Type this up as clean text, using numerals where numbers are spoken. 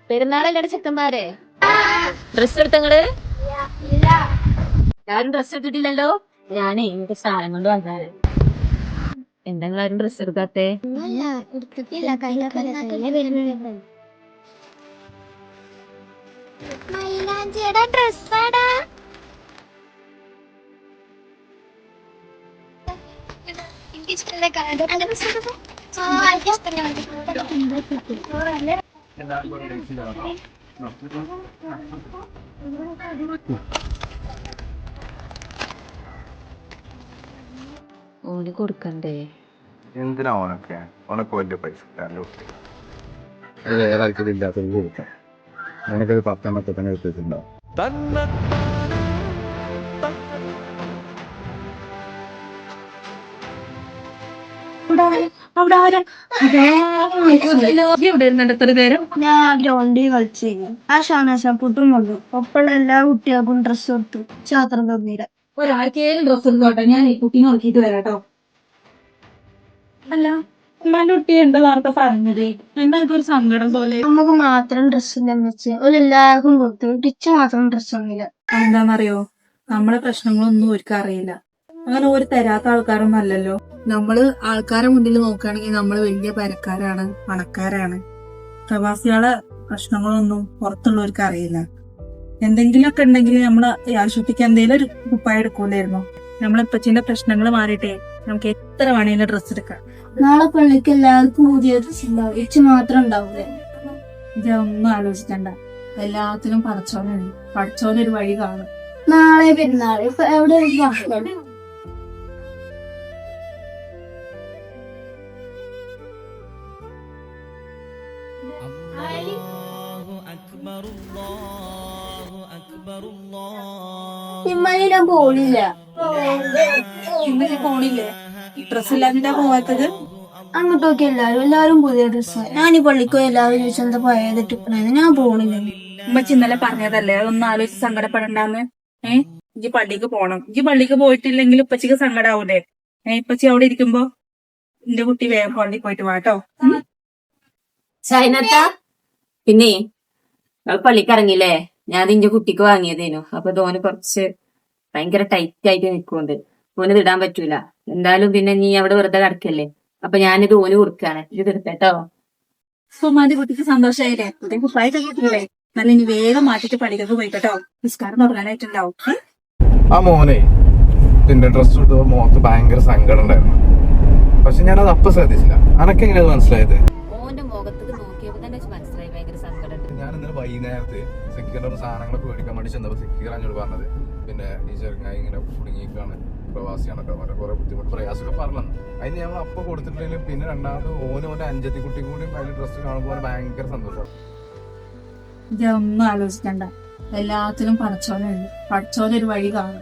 പെരുന്നാളല്ലേ ചെക്കന്മാരെ, dress എടുത്തങ്ങള്? ആരും dress എടുത്തിട്ടില്ലല്ലോ. ഞാനേ ഇങ്ങനത്തെ സാധനം കൊണ്ട് വന്നാല് എന്തെങ്കിലും ആരും ഡ്രസ് എടുക്കാത്തെ? ഓന് കൊടുക്കണ്ടേ? എന്തിനാ ഓനൊക്കെ വലിയ പൈസ അത് വേറെ ആർക്കും ഇല്ലാത്തത് കൊടുക്കാം. ഓനൊക്കെ 10 തന്നെ എടുത്തിട്ടുണ്ടാവും. ഞാൻ ഗ്രൗണ്ടിൽ കളിച്ചു. ആ ഷാനാശാപ്പൂട്ടും വന്നു. ഒപ്പമുള്ള എല്ലാ കുട്ടികൾക്കും ഡ്രസ്സ് കൊടുത്തു. ശാസ്ത്രം തന്നീര ഒരാൾക്കേലും ഡ്രസ് എടുത്തോട്ടെ, ഞാൻ ഈ കുട്ടീനെ നോക്കിയിട്ട് വരാട്ടോ. അല്ല, ഉമ്മാന്റെ കുട്ടി എന്താ വാർത്ത പറഞ്ഞത്? എന്താക്കൊരു സങ്കടം പോലെ. നമുക്ക് മാത്രം ഡ്രസ്സ് ഇല്ലെന്ന് വെച്ച് എല്ലാവർക്കും കൊടുത്തു. ടിച്ച് മാത്രം ഡ്രസ്സ് ഒന്നുമില്ല. എന്താന്നറിയോ, നമ്മളെ പ്രശ്നങ്ങളൊന്നും ഒരിക്കലും അറിയില്ല. അങ്ങനെ ഒരു തരാത്ത ആൾക്കാരൊന്നും അല്ലല്ലോ. നമ്മള് ആൾക്കാരെ മുന്നിൽ നോക്കുകയാണെങ്കിൽ നമ്മള് വലിയ പരക്കാരാണ്, പണക്കാരാണ്. പ്രവാസികളെ പ്രശ്നങ്ങളൊന്നും പുറത്തുള്ളവർക്ക് അറിയില്ല. എന്തെങ്കിലുമൊക്കെ ഉണ്ടെങ്കിൽ നമ്മള് ആശുപത്രിക്ക് എന്തെങ്കിലും ഒരു കുപ്പായ എടുക്കൂലായിരുന്നു. നമ്മളിപ്പച്ചിന്റെ പ്രശ്നങ്ങൾ മാറിയിട്ടേ നമുക്ക് എത്ര വേണേലും ഡ്രസ്സ് എടുക്കാം. നാളെ പള്ളിക്ക് എല്ലാവർക്കും പുതിയ ഡ്രസ്സ് ഉണ്ടാവും. ഇച്ച് മാത്രം ഉണ്ടാവൂലേ? ഇതൊന്നും ആലോചിക്കണ്ട, എല്ലാത്തിനും പഠിച്ചോനൊരു വഴി കാണും. നാളെ പെരുന്നാൾ. ഇപ്പൊ എവിടെ ഭക്ഷണം? ഇമ്മനെ ഞാൻ പോണില്ല. പോണില്ലേ? ഡ്രസ് ഇല്ലാതിട്ടാ പോവാത്തത്? അങ്ങോട്ട് നോക്കി എല്ലാരും പുതിയ ഡ്രസ്സ്. ഞാൻ ഈ പള്ളിക്കോ എല്ലാവരും ചോദിച്ചാൽ എന്താ പഴയതിട്ടിപ്പണത്. ഞാൻ പോണില്ല. ഉമ്മച്ചി ഇന്നലെ പറഞ്ഞതല്ലേ അതൊന്നും ആലോചിച്ച് സങ്കടപ്പെടണ്ടാന്ന്. ഇജ്ജ് പള്ളിക്ക് പോണം. ഇജ്ജ് പള്ളിക്ക് പോയിട്ടില്ലെങ്കിൽ ഉപ്പച്ചിക്ക് സങ്കടാവൂലേ? ഇപ്പച്ചി അവിടെ ഇരിക്കുമ്പോ എന്റെ കുട്ടി വേഗം പള്ളി പോയിട്ട് വാട്ടോ. ഷൈനത്ത, പിന്നെ പള്ളിക്ക് ഇറങ്ങില്ലേ? ഞാൻ ഇന്റെ കുട്ടിക്ക് വാങ്ങിയതേനു. അപ്പൊ തോന് കുറച്ച് ഭയങ്കര ടൈറ്റ് ആയിട്ട് നിൽക്കുന്നുണ്ട്. ഓന് ഇടാൻ പറ്റൂല. എന്തായാലും പിന്നെ നീ അവിടെ വെറുതെ കിടക്കല്ലേ, അപ്പൊ ഞാനിത് ഓന് കൊടുക്കാണ്. ഇത് എടുത്തേട്ടോ. ഉമ്മാന്റെ കുട്ടിക്ക് സന്തോഷമായില്ലേ? കുപ്പായിട്ട് കിട്ടില്ലേ? നല്ല ഇനി വേഗം മാറ്റിട്ട് പള്ളിക്കൊക്കെ പോയിട്ടോ. നിസ്കാരം തുടങ്ങാനായിട്ടുണ്ടാവും. ആ മോനെ ഇതിന്റെ ഡ്രസ് എടുത്തപ്പോ മുഖത്ത് ഭയങ്കര സങ്കടം ഉണ്ടായിരുന്നു. പക്ഷെ ഞാനത് അപ്പൊ ശ്രദ്ധിച്ചില്ല. അനക്ക് എങ്ങനെയത് മനസ്സിലായത്? ഓന്റെ മുഖത്തേക്ക് നോക്കിയപ്പോ തന്നെ മനസ്സിലായി ഭയങ്കര സങ്കടം. ഞാൻ ഇന്നലെ വൈകുന്നേരത്ത് സെക്യൂറിന്റെ സാധനങ്ങളൊക്കെ മേടിക്കാൻ വേണ്ടി ചെന്നപ്പോ സെക്യൂർ എന്നോട് പറഞ്ഞത് പിന്നെ ഈ ചെറുങ്ങായി ഇങ്ങനെ കുടുങ്ങിക്കാണ്, പ്രവാസിയാണൊക്കെ പറഞ്ഞ കുറെ ബുദ്ധിമുട്ട് പ്രയാസമൊക്കെ പറഞ്ഞു. അതിന് ഞങ്ങൾ അപ്പൊ കൊടുത്തിട്ടില്ലെങ്കിലും പിന്നെ രണ്ടാമത് ഓന്റെ അഞ്ചത്തി കുട്ടിയും കൂടി അതിൽ ഡ്രസ്സ് കാണുമ്പോൾ ഭയങ്കര സന്തോഷം. ഇതൊന്നും ആലോചിക്കണ്ട, എല്ലാത്തിനും പഠിച്ചോനുണ്ട്. പഠിച്ചോനൊരു വഴി കാണും.